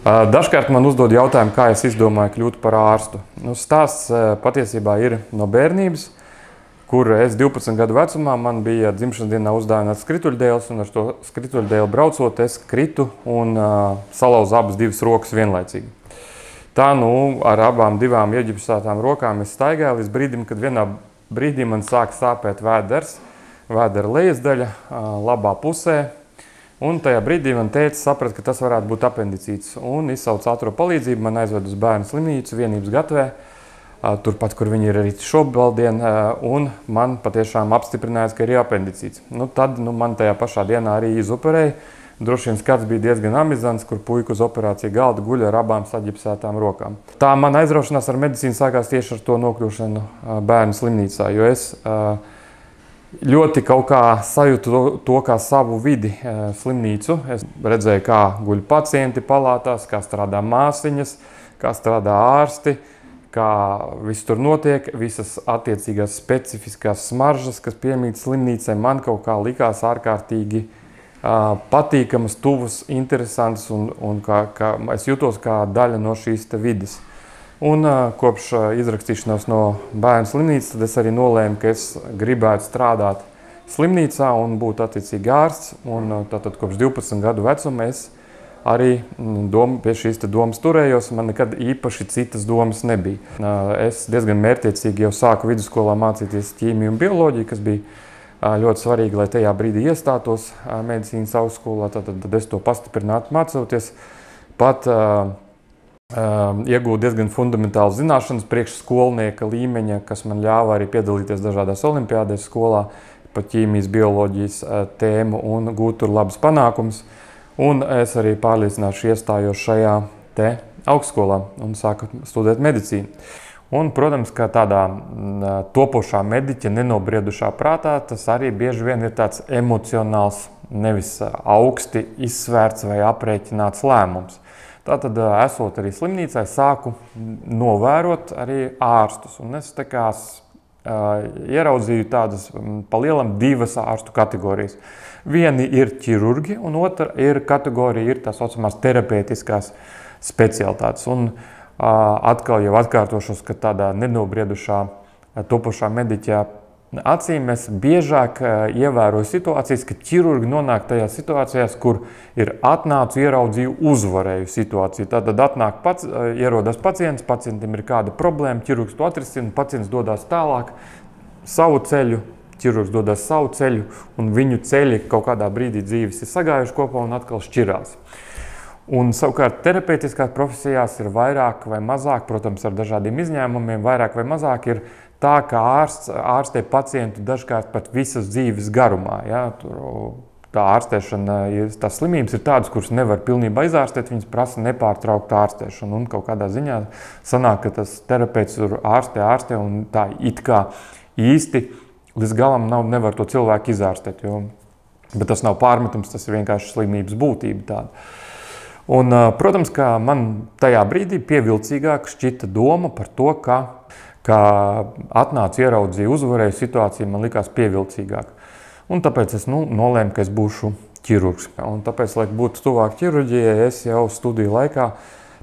Dažkārt man uzdod jautājumu, kā es izdomāju kļūt par ārstu. Stāsts patiesībā ir no bērnības, kur es 12 gadu vecumā, man bija dzimšanas dienā uzdāvināts skrituļdēls, un ar to skrituļdēlu braucot, es kritu un salauzu abas divas rokas vienlaicīgi. Tā, ar abām divām ieģipsētām rokām es staigāju līdz brīdim, kad vienā brīdī man sāk sāpēt vēders, vēdera lejas daļa labā pusē. Un tajā brīdī man tētis saprata, ka tas varētu būt apendicīts. Un izsauca ātro palīdzību, man aizved uz bērnu slimnīcu Vienības gatavē, turpat, kur viņi ir arī šobaldien, un man patiešām apstiprinājās, ka ir apendicīts. Tad man tajā pašā dienā arī izoperēja. Droši vien skats bija diezgan amizants, kur puika uz operāciju galda guļ ar abām saģipsētām rokām. Tā mana aizraušanās ar medicīnu sākās tieši ar to nokļūšanu bērnu slimnīcā, jo es ļoti kaut kā sajūtu to kā savu vidi slimnīcu. Es redzēju, kā guļ pacienti palātās, kā strādā māsiņas, kā strādā ārsti, kā viss tur notiek, visas attiecīgās specifiskās smaržas, kas piemīt slimnīcai, man kaut kā likās ārkārtīgi patīkamas, tuvas, interesants un kā es jutos kā daļa no šīs te vides. Un kopš izrakstīšanās no bērnu slimnīcas, tad es arī nolēmu, ka es gribētu strādāt slimnīcā un būt attiecīgi ārsts. Un tātad kopš 12 gadu vecuma es arī pie šīs domas turējos. Man nekad īpaši citas domas nebija. Es diezgan mērķiecīgi jau sāku vidusskolā mācīties ķīmiju un bioloģiju, kas bija ļoti svarīgi, lai tajā brīdī iestātos medicīnas augstskolā. Tad es to pastiprinātu mācoties. Pat iegūt diezgan fundamentālas zināšanas priekš skolnieka līmeņa, kas man ļāva arī piedalīties dažādās olimpiādēs skolā par ķīmijas, bioloģijas tēmu un gūt tur labus panākumus. Un es arī pārliecināšu iestājos šajā te augstskolā un sāku studēt medicīnu. Un, protams, ka tādā topošā mediķa, nenobriedušā prātā, tas arī bieži vien ir tāds emocionāls, nevis augsti izsvērts vai aprēķināts lēmums. Tātad, esot arī slimnīcā, sāku novērot arī ārstus. Un es tā kā ieraudzīju tādas pa lielam divas ārstu kategorijas. Vieni ir ķirurgi, un otra ir kategorija, ir tā saucamās terapeitiskās specialitātes. Un atkal jau atkārtošos, ka tādā nenobriedušā topošā mediķā acīm es biežāk ievēroju situācijas, ka ķirurgi nonāk tajās situācijās, kur ir atnācu, ieraudzīju, uzvarēju situāciju. Tātad ierodas pacients, pacientam ir kāda problēma, ķirurgs to atrisina, pacients dodas tālāk savu ceļu, ķirurgs dodas savu ceļu, un viņu ceļi kaut kādā brīdī dzīves ir sagājuši kopā un atkal šķirās. Un savukārt terapeitiskās profesijās ir vairāk vai mazāk, protams, ar dažādiem izņēmumiem, vairāk vai mazāk ir tā, ka ārstē pacientu dažkārt pat visas dzīves garumā. Ja? Tā ārstēšana, tās slimības ir tādas, kuras nevar pilnībā izārstēt, viņas prasa nepārtrauktu ārstēšanu. Un kaut kādā ziņā sanāk, ka tas terapeits tur ārstē un tā it kā īsti līdz galam nevar to cilvēku izārstēt. Bet tas nav pārmetums, tas ir vienkārši slimības būtība tāda. Un, protams, ka man tajā brīdī pievilcīgāk šķita doma par to, ka atnācu, ieraudzīju, uzvarēju situāciju, man likās pievilcīgāk. Un tāpēc es nolēmu, ka es būšu ķirurgs. Un tāpēc, lai būtu tuvāk ķirurģijai, es jau studiju laikā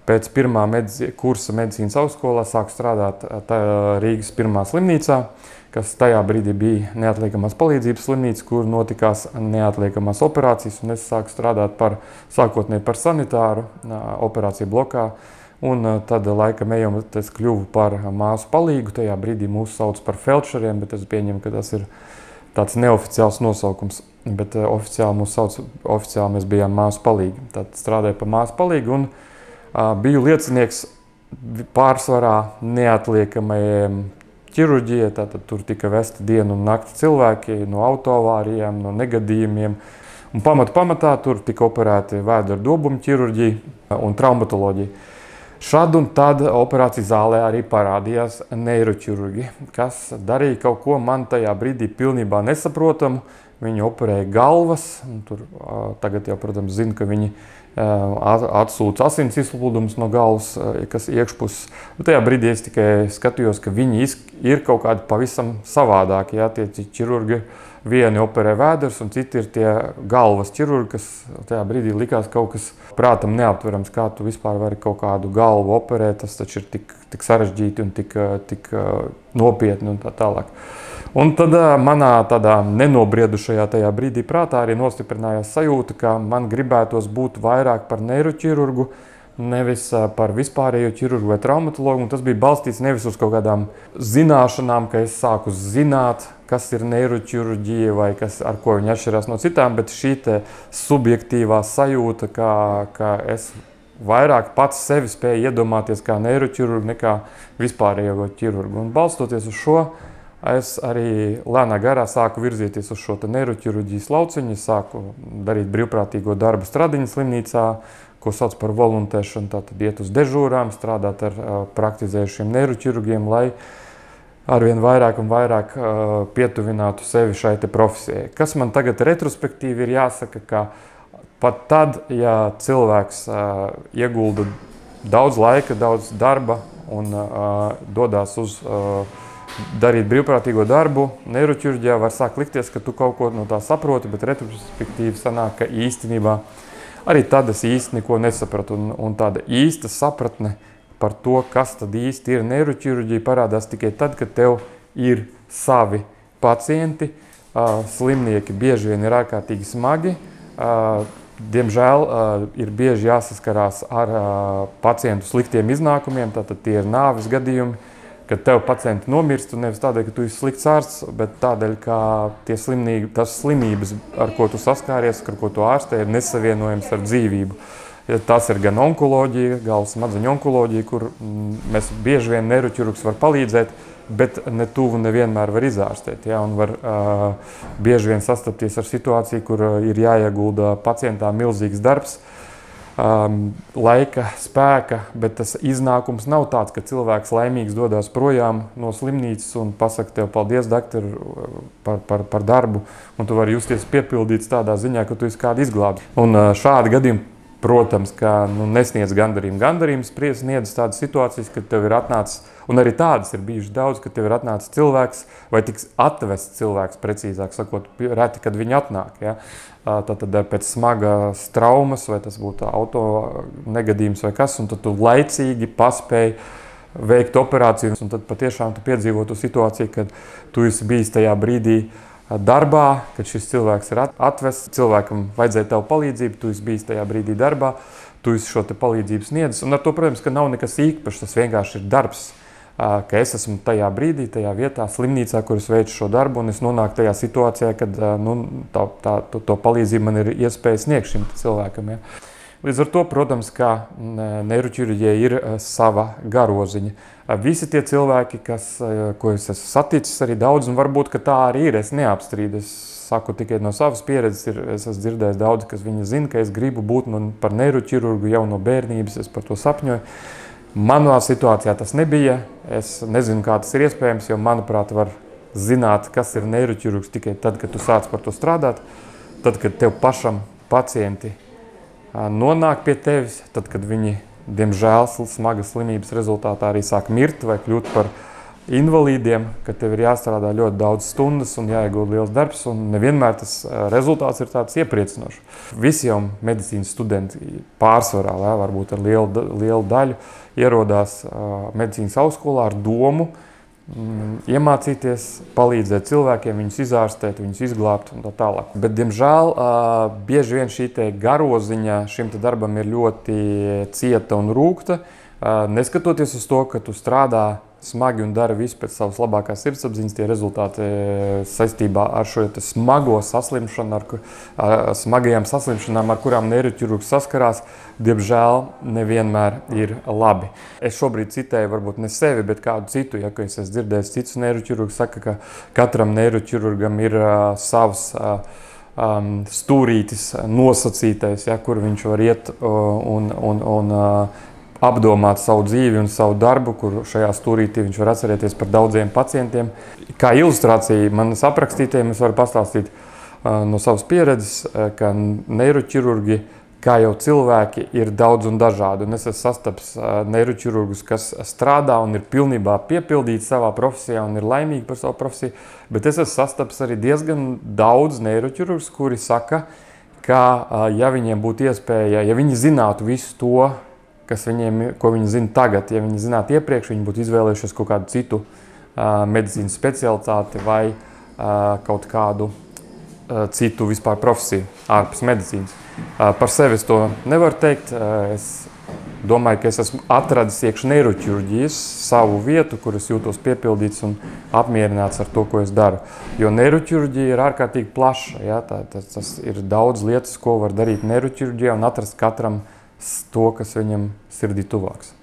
pēc pirmā kursa medicīnas augstskolā sāku strādāt Rīgas pirmā slimnīcā, kas tajā brīdī bija neatliekamās palīdzības slimnīca, kur notikās neatliekamās operācijas. Un es sāku strādāt sākotnēji par sanitāru operāciju blokā. Un tad laikam ejam, es kļuvu par māsu palīgu. Tajā brīdī mūs sauc par feldšeriem, bet es pieņemu, ka tas ir tāds neoficiāls nosaukums. Bet oficiāli mēs bijām māsu palīgi. Tad strādāju par māsu palīgu un biju liecinieks pārsvarā neatliekamajiem ķirurģijai. Tātad tur tika vesti dienu un nakti cilvēki no autoavārijām, no negadījumiem. Un pamatā tur tika operēti vēdera dobumu ķirurģija un traumatoloģija. Šad un tad operācijas zālē arī parādījās neiroķirurgi, kas darīja kaut ko man tajā brīdī pilnībā nesaprotamu. Viņi operēja galvas, un tur tagad jau, protams, zinu, ka viņi atsūca asins izplūdums no galvas, kas iekšpuses. Bet tajā brīdī es tikai skatījos, ka viņi ir kaut kādi pavisam savādāki. Ja? Tie ķirurgi Vieni operē vēders, un citi ir tie galvas ķirurgi, kas tajā brīdī likās kaut kas prātam neaptverams, kā tu vispār vari kaut kādu galvu operēt, tas taču ir tik sarežģīti un tik nopietni un tā tālāk. Un tad manā tādā nenobriedušajā tajā brīdī prātā arī nostiprinājās sajūta, ka man gribētos būt vairāk par neiroķirurgu, nevis par vispārējo ķirurgu vai traumatologu, un tas bija balstīts nevis uz kaut kādām zināšanām, ka es sāku zināt, kas ir neiroķirurģija vai ar ko viņa atšķirās no citām, bet šī subjektīvā sajūta, ka es vairāk pats sevi spēju iedomāties kā neiroķirurgu nekā vispārējo ķirurgu. Un balstoties uz šo, es arī lēnā garā sāku virzīties uz šo neiroķirurģijas lauciņu, sāku darīt brīvprātīgo darbu Stradiņas slimnīcā, ko sauc par voluntēšanu, tātad iet uz dežūrām, strādāt ar praktizējušiem neiroķirurgiem, lai arvien vairāk un vairāk pietuvinātu sevi šai profesijai. Kas man tagad retrospektīvi ir jāsaka, ka pat tad, ja cilvēks iegulda daudz laika, daudz darba un dodās uz darīt brīvprātīgo darbu, neiroķirurģijā var sākt likties, ka tu kaut ko no tā saproti, bet retrospektīvi sanāk, ka īstenībā arī tad es īsti neko nesapratu, un tāda īsta sapratne par to, kas tad īsti ir neiroķirurģija, parādās tikai tad, kad tev ir savi pacienti. Slimnieki bieži vien ir ārkārtīgi smagi. Diemžēl ir bieži jāsaskarās ar pacientu sliktiem iznākumiem, tātad tie ir nāves gadījumi, kad tev pacienti nomirst, un nevis tādēļ, ka tu esi slikts ārsts, bet tādēļ, ka tās slimības, ar ko tu saskāries, ar ko tu ārstē, ir nesavienojams ar dzīvību. Tas ir gan onkoloģija, galvas smadzeņu onkoloģija, kur mēs bieži vien neiroķirurgs var palīdzēt, bet ne tuvu nevienmēr var izārstēt. Ja? Un var bieži vien sastapties ar situāciju, kur ir jāiegulda pacientā milzīgs darbs, laika, spēka, bet tas iznākums nav tāds, ka cilvēks laimīgs dodās projām no slimnīcas un pasaka tev paldies, doktor, par darbu, un tu vari justies piepildīts tādā ziņā, ka tu esi kādu izglābi. Un šādi gadījumi, protams, ka nesniedz gandarījums, sniedz tādas situācijas, kad tev ir atnācis, un arī tādas ir bijušas daudz, kad tev ir atnācis cilvēks, vai tiks atvests cilvēks, precīzāk sakot, reti, kad viņi atnāk. Ja? Tad pēc smagas traumas, vai tas būtu auto negadījums vai kas, un tad tu laicīgi paspēji veikt operāciju, un tad patiešām tu piedzīvo tu situāciju, kad tu esi bijis tajā brīdī darbā, kad šis cilvēks ir atvests, cilvēkam vajadzēja tev palīdzību, tu esi bijis tajā brīdī darbā, tu esi šo palīdzību sniedzis, un ar to, protams, ka nav nekas īpašs, tas vienkārši ir darbs, ka es esmu tajā brīdī, tajā vietā, slimnīcā, kur es veicu šo darbu, un es nonāku tajā situācijā, kad to palīdzību man ir iespēja sniegt šim cilvēkam. Ja. Līdz ar to, protams, ka neiroķirurģijai ir sava garoziņa. Visi tie cilvēki, ko es esmu saticis, arī daudz, un varbūt, ka tā arī ir, es neapstrīdu. Es saku tikai no savas pieredzes, es esmu dzirdējis daudz, kas viņi zina, ka es gribu būt par neiroķirurgu jau no bērnības, es par to sapņoju. Manā situācijā tas nebija. Es nezinu, kā tas ir iespējams, jo, manuprāt, var zināt, kas ir neiroķirurgs tikai tad, kad tu sāc par to strādāt, tad, kad tev pašam pacienti nonāk pie tevis, tad, kad viņi, diemžēl, smagas slimības rezultātā arī sāk mirt vai kļūt par invalīdiem, kad tev ir jāstrādā ļoti daudz stundas un jāiegūda liels darbs, un nevienmēr tas rezultāts ir tāds iepriecinošs. Visi jau medicīnas studenti pārsvarā, varbūt ar lielu daļu, ierodās medicīnas augstskolā ar domu iemācīties, palīdzēt cilvēkiem, viņus izārstēt, viņus izglābt un tā tālāk. Bet, diemžēl, bieži vien šī garoziņa šim darbam ir ļoti cieta un rūgta, neskatoties uz to, ka tu strādā smagi un dara visu pēc savas labākās sirdsapziņas, tie rezultāti saistībā ar šo smago saslimšanu, smagajām saslimšanām, ar kurām neiroķirurgs saskarās, diemžēl nevienmēr ir labi. Es šobrīd citēju varbūt ne sevi, bet kādu citu, ja es esmu dzirdējis citus neiroķirurgus, saka, ka katram neiroķirurgam ir savs stūrītis nosacītais, ja, kur viņš var iet un apdomāt savu dzīvi un savu darbu, kur šajā stūrītī viņš var atcerēties par daudziem pacientiem. Kā ilustrācija manas aprakstītiem es varu pastāstīt no savas pieredzes, ka neiroķirurgi kā jau cilvēki, ir daudz un dažādi. Un es esmu sastaps neiroķirurgus, kas strādā un ir pilnībā piepildīti savā profesijā un ir laimīgi par savu profesiju, bet es esmu sastaps arī diezgan daudz neiroķirurgus, kuri saka, ka ja viņiem būtu iespēja, ja viņi zinātu visu to, ko viņi zina tagad, ja viņi zinātu iepriekš, viņi būtu izvēlējušies kaut kādu citu medicīnas specialitāti vai kaut kādu citu vispār profesiju ārpus medicīnas. Par sevi es to nevaru teikt. Es domāju, ka es esmu atradis iekš neiroķirurģijas savu vietu, kur es jūtos piepildīts un apmierināts ar to, ko es daru. Jo neiroķirurģija ir ārkārtīgi plaša. Ja? Tas ir daudz lietas, ko var darīt neiroķirurģijā un atrast katram to, kas viņam sirdī tuvāks.